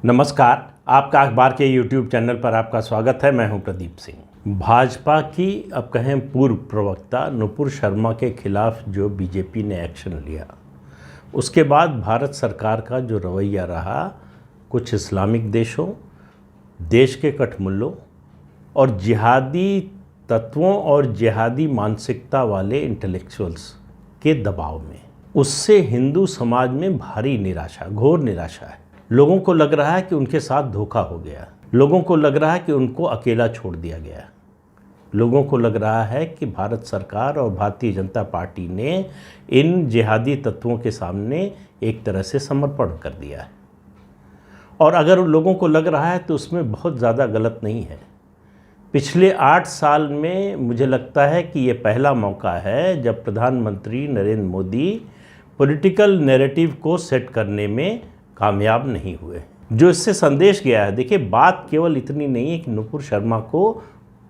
नमस्कार, आपका अखबार के YouTube चैनल पर आपका स्वागत है। मैं हूं प्रदीप सिंह। भाजपा की अब कहें पूर्व प्रवक्ता नुपुर शर्मा के खिलाफ जो बीजेपी ने एक्शन लिया, उसके बाद भारत सरकार का जो रवैया रहा, कुछ इस्लामिक देशों, देश के कठमुल्लों और जिहादी तत्वों और जिहादी मानसिकता वाले इंटेलेक्चुअल्स के दबाव में, उससे हिंदू समाज में भारी निराशा, घोर निराशा है। लोगों को लग रहा है कि उनके साथ धोखा हो गया, लोगों को लग रहा है कि उनको अकेला छोड़ दिया गया, लोगों को लग रहा है कि भारत सरकार और भारतीय जनता पार्टी ने इन जिहादी तत्वों के सामने एक तरह से समर्पण कर दिया है। और अगर उन लोगों को लग रहा है तो उसमें बहुत ज़्यादा गलत नहीं है। पिछले 8 साल में मुझे लगता है कि ये पहला मौका है जब प्रधानमंत्री नरेंद्र मोदी पॉलिटिकल नैरेटिव को सेट करने में कामयाब नहीं हुए। जो इससे संदेश गया है, देखिए, बात केवल इतनी नहीं है कि नुपुर शर्मा को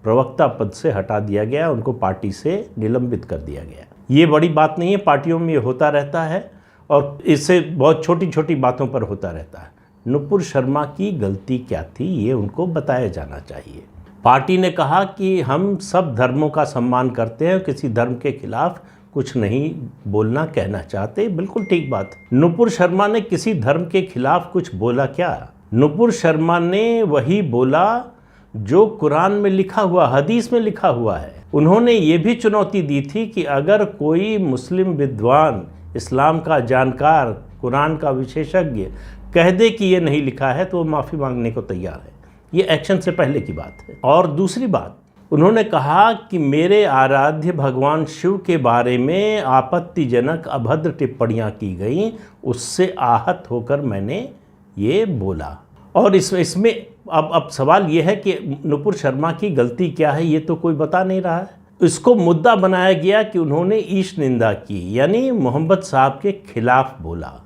प्रवक्ता पद से हटा दिया गया, उनको पार्टी से निलंबित कर दिया गया। ये बड़ी बात नहीं है, पार्टियों में ये होता रहता है और इससे बहुत छोटी छोटी बातों पर होता रहता है। नुपुर शर्मा की गलती क्या थी, ये उनको बताया जाना चाहिए। पार्टी ने कहा कि हम सब धर्मों का सम्मान करते हैं, किसी धर्म के खिलाफ कुछ नहीं बोलना, कहना चाहते, बिल्कुल ठीक बात। नुपुर शर्मा ने किसी धर्म के खिलाफ कुछ बोला क्या? नुपुर शर्मा ने वही बोला जो कुरान में लिखा हुआ, हदीस में लिखा हुआ है। उन्होंने ये भी चुनौती दी थी कि अगर कोई मुस्लिम विद्वान, इस्लाम का जानकार, कुरान का विशेषज्ञ कह दे कि ये नहीं लिखा है तो वो माफ़ी मांगने को तैयार है। ये एक्शन से पहले की बात है। और दूसरी बात, उन्होंने कहा कि मेरे आराध्य भगवान शिव के बारे में आपत्तिजनक अभद्र टिप्पणियां की गई, उससे आहत होकर मैंने ये बोला। और इसमें अब सवाल ये है कि नुपुर शर्मा की गलती क्या है, ये तो कोई बता नहीं रहा है। इसको मुद्दा बनाया गया कि उन्होंने ईश निंदा की, यानी मोहम्मद साहब के खिलाफ बोला।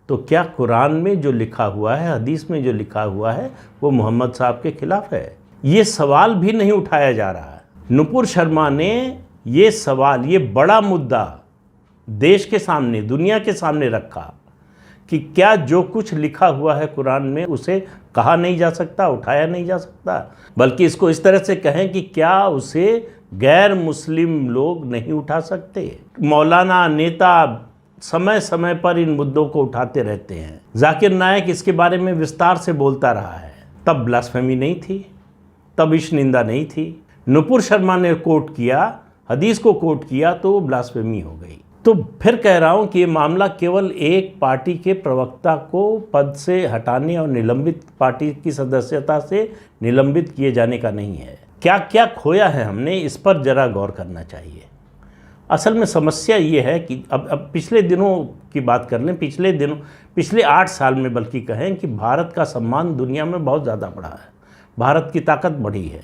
तो क्या कुरान में जो लिखा हुआ है, हदीस में जो लिखा हुआ है, वो मोहम्मद साहब के खिलाफ है? ये सवाल भी नहीं उठाया जा रहा है। नुपुर शर्मा ने ये सवाल, ये बड़ा मुद्दा देश के सामने, दुनिया के सामने रखा कि क्या जो कुछ लिखा हुआ है कुरान में उसे कहा नहीं जा सकता, उठाया नहीं जा सकता, बल्कि इसको इस तरह से कहें कि क्या उसे गैर मुस्लिम लोग नहीं उठा सकते? मौलाना, नेता समय समय पर इन मुद्दों को उठाते रहते हैं। जाकिर नायक इसके बारे में विस्तार से बोलता रहा है। तब ब्लास्फेमी नहीं थी, तब ईश निंदा नहीं थी। नुपुर शर्मा ने कोट किया, हदीस को कोट किया, तो वो ब्लास्फेमी हो गई। तो फिर कह रहा हूँ कि ये मामला केवल एक पार्टी के प्रवक्ता को पद से हटाने और निलंबित, पार्टी की सदस्यता से निलंबित किए जाने का नहीं है। क्या क्या खोया है हमने, इस पर जरा गौर करना चाहिए। असल में समस्या ये है कि अब पिछले दिनों की बात कर लें, पिछले 8 साल में बल्कि कहें कि भारत का सम्मान दुनिया में बहुत ज़्यादा बढ़ा है, भारत की ताकत बढ़ी है,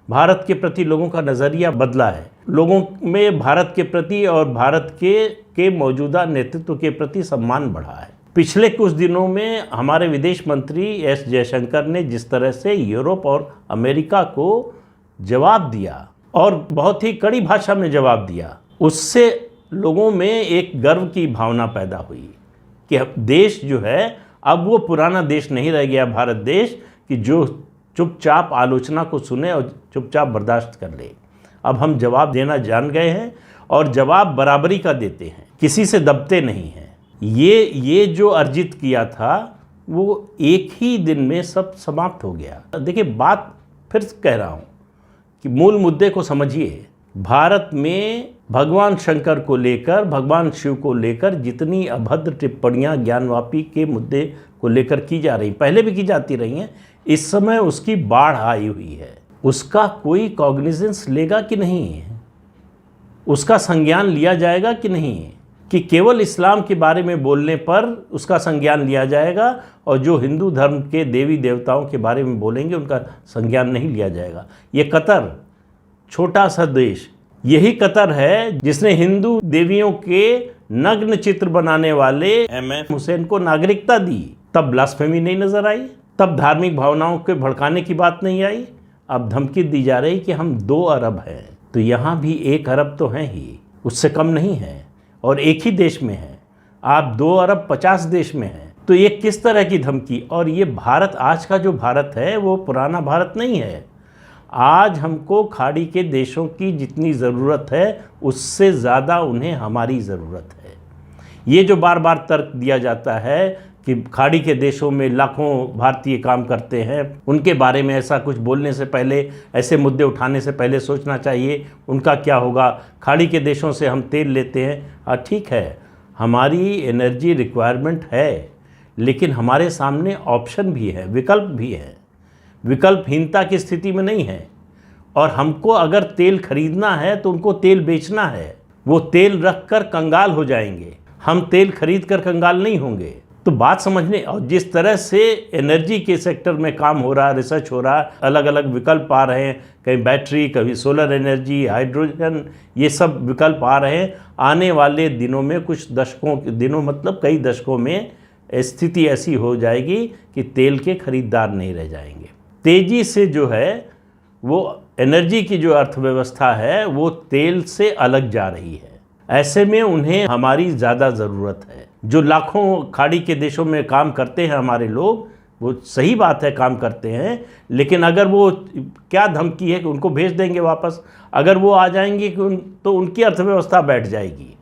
भारत के प्रति लोगों का नज़रिया बदला है, लोगों में भारत के प्रति और भारत के मौजूदा नेतृत्व के प्रति सम्मान बढ़ा है। पिछले कुछ दिनों में हमारे विदेश मंत्री एस जयशंकर ने जिस तरह से यूरोप और अमेरिका को जवाब दिया, और बहुत ही कड़ी भाषा में जवाब दिया, उससे लोगों में एक गर्व की भावना पैदा हुई कि देश जो है, अब वो पुराना देश नहीं रह गया भारत देश कि जो चुपचाप आलोचना को सुने और चुपचाप बर्दाश्त कर ले। अब हम जवाब देना जान गए हैं और जवाब बराबरी का देते हैं, किसी से दबते नहीं हैं। ये जो अर्जित किया था वो एक ही दिन में सब समाप्त हो गया। देखिए, बात फिर कह रहा हूँ कि मूल मुद्दे को समझिए। भारत में भगवान शंकर को लेकर, भगवान शिव को लेकर जितनी अभद्र टिप्पणियाँ ज्ञानवापी के मुद्दे को लेकर की जा रही, पहले भी की जाती रही हैं, इस समय उसकी बाढ़ आई हुई है। उसका कोई कॉग्निजेंस लेगा कि नहीं, उसका संज्ञान लिया जाएगा कि नहीं, कि केवल इस्लाम के बारे में बोलने पर उसका संज्ञान लिया जाएगा और जो हिंदू धर्म के देवी देवताओं के बारे में बोलेंगे उनका संज्ञान नहीं लिया जाएगा। ये कतर, छोटा सा देश, यही कतर है जिसने हिंदू देवियों के नग्न चित्र बनाने वाले MM हुसैन को नागरिकता दी। तब ब्लास्फेमी नहीं नजर आई, तब धार्मिक भावनाओं के भड़काने की बात नहीं आई। अब धमकी दी जा रही कि हम 2 अरब हैं, तो यहाँ भी 1 अरब तो हैं ही, उससे कम नहीं है, और एक ही देश में है। आप 2 अरब 50 देश में हैं, तो ये किस तरह की धमकी? और ये भारत, आज का जो भारत है वो पुराना भारत नहीं है। आज हमको खाड़ी के देशों की जितनी ज़रूरत है उससे ज़्यादा उन्हें हमारी ज़रूरत है। ये जो बार बार तर्क दिया जाता है कि खाड़ी के देशों में लाखों भारतीय काम करते हैं, उनके बारे में ऐसा कुछ बोलने से पहले, ऐसे मुद्दे उठाने से पहले सोचना चाहिए उनका क्या होगा। खाड़ी के देशों से हम तेल लेते हैं, ठीक है, हमारी एनर्जी रिक्वायरमेंट है, लेकिन हमारे सामने ऑप्शन भी है, विकल्प भी है। विकल्पहीनता की स्थिति में नहीं है। और हमको अगर तेल खरीदना है तो उनको तेल बेचना है। वो तेल रख कर कंगाल हो जाएंगे, हम तेल खरीद कर कंगाल नहीं होंगे। तो बात समझने, और जिस तरह से एनर्जी के सेक्टर में काम हो रहा है, रिसर्च हो रहा है, अलग अलग विकल्प आ रहे हैं, कहीं बैटरी, कभी सोलर एनर्जी, हाइड्रोजन, ये सब विकल्प आ रहे हैं। आने वाले दिनों में, कुछ दशकों, दिनों मतलब कई दशकों में, स्थिति ऐसी हो जाएगी कि तेल के खरीदार नहीं रह जाएंगे। तेज़ी से जो है वो एनर्जी की जो अर्थव्यवस्था है वो तेल से अलग जा रही है। ऐसे में उन्हें हमारी ज़्यादा ज़रूरत है। जो लाखों खाड़ी के देशों में काम करते हैं हमारे लोग, वो सही बात है काम करते हैं, लेकिन अगर वो, क्या धमकी है कि उनको भेज देंगे वापस, अगर वो आ जाएंगे तो उनकी अर्थव्यवस्था बैठ जाएगी।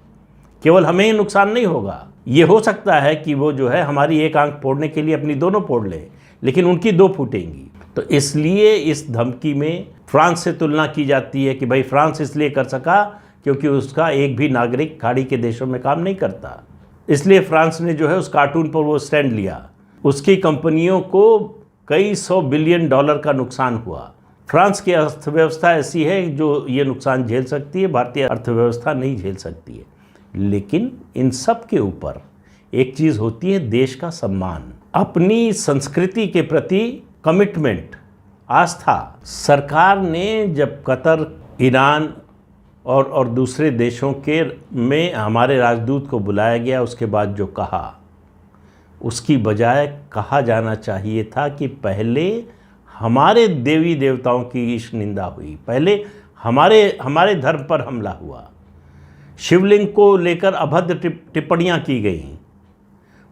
केवल हमें ही नुकसान नहीं होगा। ये हो सकता है कि वो जो है हमारी एक आंख फोड़ने के लिए अपनी दोनों फोड़ लें, लेकिन उनकी दो फूटेंगी। तो इसलिए इस धमकी में फ्रांस से तुलना की जाती है कि भाई फ्रांस इसलिए कर सका क्योंकि उसका एक भी नागरिक खाड़ी के देशों में काम नहीं करता, इसलिए फ्रांस ने जो है उस कार्टून पर वो स्टैंड लिया। उसकी कंपनियों को कई $100 बिलियन का नुकसान हुआ। फ्रांस की अर्थव्यवस्था ऐसी है जो ये नुकसान झेल सकती है, भारतीय अर्थव्यवस्था नहीं झेल सकती है। लेकिन इन सब के ऊपर एक चीज़ होती है, देश का सम्मान, अपनी संस्कृति के प्रति कमिटमेंट, आस्था। सरकार ने जब कतर, ईरान और दूसरे देशों के में हमारे राजदूत को बुलाया गया, उसके बाद जो कहा, उसकी बजाय कहा जाना चाहिए था कि पहले हमारे देवी देवताओं की ईश निंदा हुई, पहले हमारे धर्म पर हमला हुआ, शिवलिंग को लेकर अभद्र टिप्पणियाँ की गई।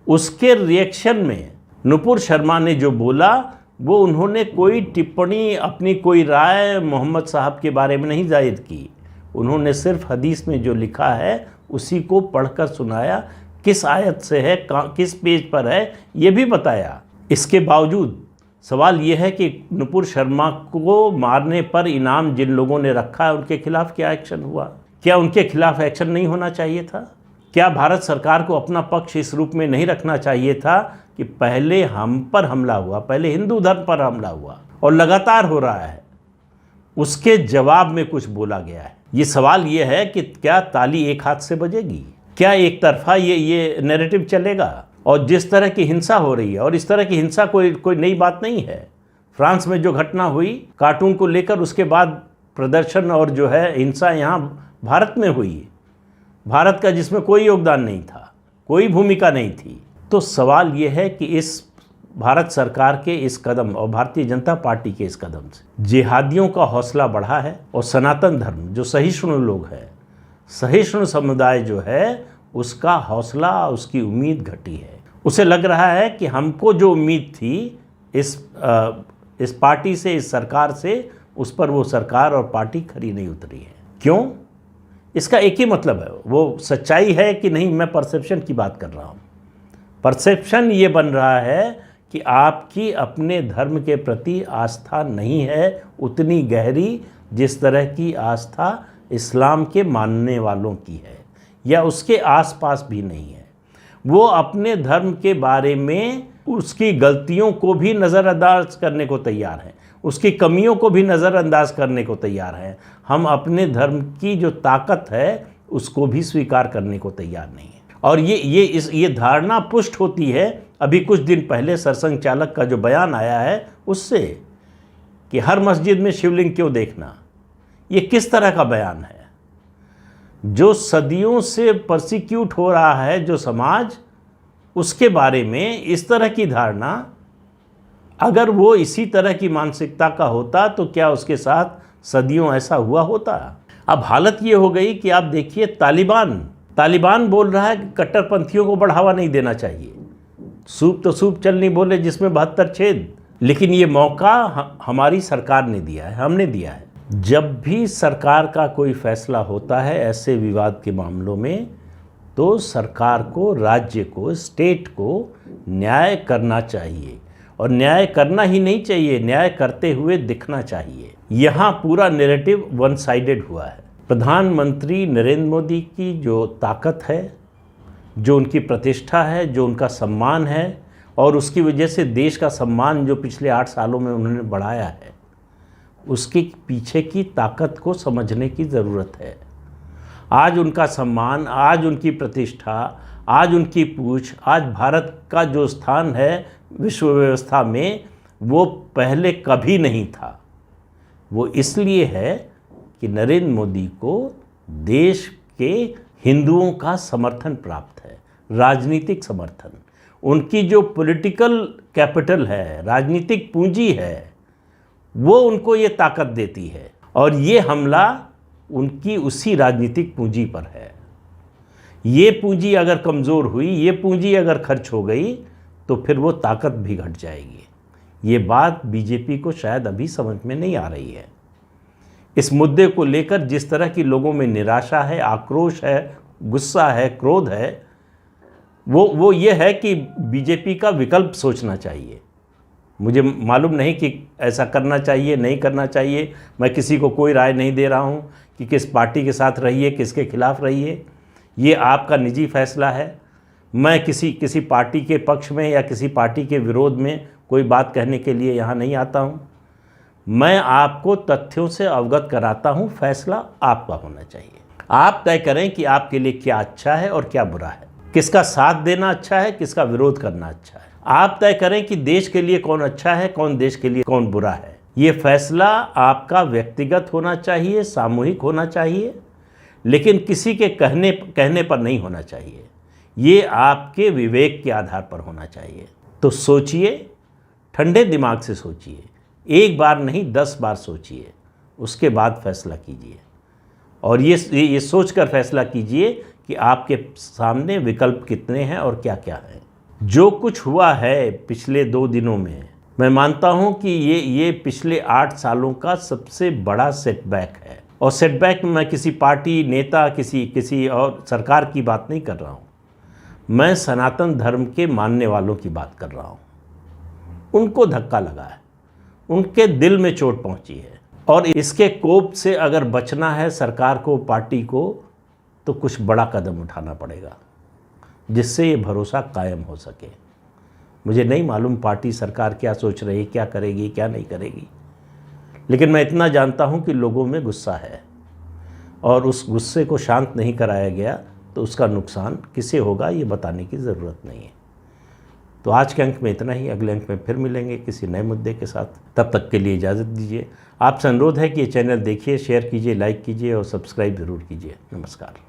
उसके रिएक्शन में नुपुर शर्मा ने जो बोला, वो उन्होंने कोई टिप्पणी, अपनी कोई राय मोहम्मद साहब के बारे में नहीं जाहिर की। उन्होंने सिर्फ हदीस में जो लिखा है उसी को पढ़कर सुनाया, किस आयत से है, किस पेज पर है, ये भी बताया। इसके बावजूद सवाल ये है कि नुपुर शर्मा को मारने पर इनाम जिन लोगों ने रखा है उनके खिलाफ क्या एक्शन हुआ? क्या उनके खिलाफ एक्शन नहीं होना चाहिए था? क्या भारत सरकार को अपना पक्ष इस रूप में नहीं रखना चाहिए था कि पहले हम पर हमला हुआ, पहले हिंदू धर्म पर हमला हुआ और लगातार हो रहा है, उसके जवाब में कुछ बोला गया है? ये सवाल ये है कि क्या ताली एक हाथ से बजेगी? क्या एक तरफा ये नैरेटिव चलेगा? और जिस तरह की हिंसा हो रही है, और इस तरह की हिंसा कोई नई बात नहीं है। फ्रांस में जो घटना हुई कार्टून को लेकर, उसके बाद प्रदर्शन और जो है हिंसा यहाँ भारत में हुई, भारत का जिसमें कोई योगदान नहीं था, कोई भूमिका नहीं थी। तो सवाल ये है कि इस भारत सरकार के इस कदम और भारतीय जनता पार्टी के इस कदम से जिहादियों का हौसला बढ़ा है, और सनातन धर्म जो सहिष्णु लोग हैं, सहिष्णु समुदाय जो है, उसका हौसला, उसकी उम्मीद घटी है। उसे लग रहा है कि हमको जो उम्मीद थी इस पार्टी से, इस सरकार से, उस पर वो सरकार और पार्टी खरी नहीं उतरी है। क्यों? इसका एक ही मतलब है, वो सच्चाई है कि नहीं, मैं परसेप्शन की बात कर रहा हूँ। परसेप्शन ये बन रहा है कि आपकी अपने धर्म के प्रति आस्था नहीं है उतनी गहरी जिस तरह की आस्था इस्लाम के मानने वालों की है, या उसके आसपास भी नहीं है। वो अपने धर्म के बारे में उसकी गलतियों को भी नज़रअंदाज करने को तैयार हैं, उसकी कमियों को भी नज़रअंदाज करने को तैयार हैं। हम अपने धर्म की जो ताकत है उसको भी स्वीकार करने को तैयार नहीं है। और ये धारणा पुष्ट होती है अभी कुछ दिन पहले सरसंघ चालक का जो बयान आया है उससे, कि हर मस्जिद में शिवलिंग क्यों देखना। ये किस तरह का बयान है? जो सदियों से परसिक्यूट हो रहा है जो समाज, उसके बारे में इस तरह की धारणा, अगर वो इसी तरह की मानसिकता का होता तो क्या उसके साथ सदियों ऐसा हुआ होता? अब हालत ये हो गई कि आप देखिए, तालिबान बोल रहा है कि कट्टरपंथियों को बढ़ावा नहीं देना चाहिए। सूप तो सूप चल नहीं बोले जिसमें 72 छेद। लेकिन ये मौका हमारी सरकार ने दिया है, हमने दिया है। जब भी सरकार का कोई फैसला होता है ऐसे विवाद के मामलों में, तो सरकार को, राज्य को, स्टेट को न्याय करना चाहिए। और न्याय करना ही नहीं चाहिए, न्याय करते हुए दिखना चाहिए। यहाँ पूरा नैरेटिव वन साइडेड हुआ है। प्रधानमंत्री नरेंद्र मोदी की जो ताकत है, जो उनकी प्रतिष्ठा है, जो उनका सम्मान है, और उसकी वजह से देश का सम्मान जो पिछले 8 सालों में उन्होंने बढ़ाया है, उसके पीछे की ताकत को समझने की ज़रूरत है। आज उनका सम्मान, आज उनकी प्रतिष्ठा, आज उनकी पूछ, आज भारत का जो स्थान है विश्व व्यवस्था में, वो पहले कभी नहीं था। वो इसलिए है कि नरेंद्र मोदी को देश के हिंदुओं का समर्थन प्राप्त है, राजनीतिक समर्थन। उनकी जो पॉलिटिकल कैपिटल है, राजनीतिक पूंजी है, वो उनको ये ताकत देती है। और ये हमला उनकी उसी राजनीतिक पूंजी पर है। ये पूंजी अगर कमज़ोर हुई, ये पूंजी अगर खर्च हो गई, तो फिर वो ताकत भी घट जाएगी। ये बात बीजेपी को शायद अभी समझ में नहीं आ रही है। इस मुद्दे को लेकर जिस तरह की लोगों में निराशा है, आक्रोश है, गुस्सा है, क्रोध है, वो ये है कि बीजेपी का विकल्प सोचना चाहिए। मुझे मालूम नहीं कि ऐसा करना चाहिए, नहीं करना चाहिए। मैं किसी को कोई राय नहीं दे रहा हूँ कि किस पार्टी के साथ रहिए, किसके खिलाफ रहिए। ये आपका निजी फैसला है। मैं किसी पार्टी के पक्ष में या किसी पार्टी के विरोध में कोई बात कहने के लिए यहाँ नहीं आता हूँ। मैं आपको तथ्यों से अवगत कराता हूँ। फैसला आपका होना चाहिए। आप तय करें कि आपके लिए क्या अच्छा है और क्या बुरा है, किसका साथ देना अच्छा है, किसका विरोध करना अच्छा है। आप तय करें कि देश के लिए कौन अच्छा है, कौन देश के लिए कौन बुरा है। ये फैसला आपका व्यक्तिगत होना चाहिए, सामूहिक होना चाहिए, लेकिन किसी के कहने पर नहीं होना चाहिए। ये आपके विवेक के आधार पर होना चाहिए। तो सोचिए, ठंडे दिमाग से सोचिए, एक बार नहीं 10 बार सोचिए, उसके बाद फैसला कीजिए। और ये सोचकर फैसला कीजिए कि आपके सामने विकल्प कितने हैं और क्या क्या हैं। जो कुछ हुआ है पिछले 2 दिनों में, मैं मानता हूं कि ये पिछले 8 सालों का सबसे बड़ा सेटबैक है। और सेटबैक में मैं किसी पार्टी, नेता, किसी और सरकार की बात नहीं कर रहा हूं। मैं सनातन धर्म के मानने वालों की बात कर रहा हूं। उनको धक्का लगा है, उनके दिल में चोट पहुंची है। और इसके कोप से अगर बचना है सरकार को, पार्टी को, तो कुछ बड़ा कदम उठाना पड़ेगा जिससे ये भरोसा कायम हो सके। मुझे नहीं मालूम पार्टी, सरकार क्या सोच रही है, क्या करेगी, क्या नहीं करेगी, लेकिन मैं इतना जानता हूं कि लोगों में गुस्सा है और उस गुस्से को शांत नहीं कराया गया तो उसका नुकसान किसे होगा ये बताने की ज़रूरत नहीं है। तो आज के अंक में इतना ही। अगले अंक में फिर मिलेंगे किसी नए मुद्दे के साथ। तब तक के लिए इजाज़त दीजिए। आपसे अनुरोध है कि ये चैनल देखिए, शेयर कीजिए, लाइक कीजिए और सब्सक्राइब ज़रूर कीजिए। नमस्कार।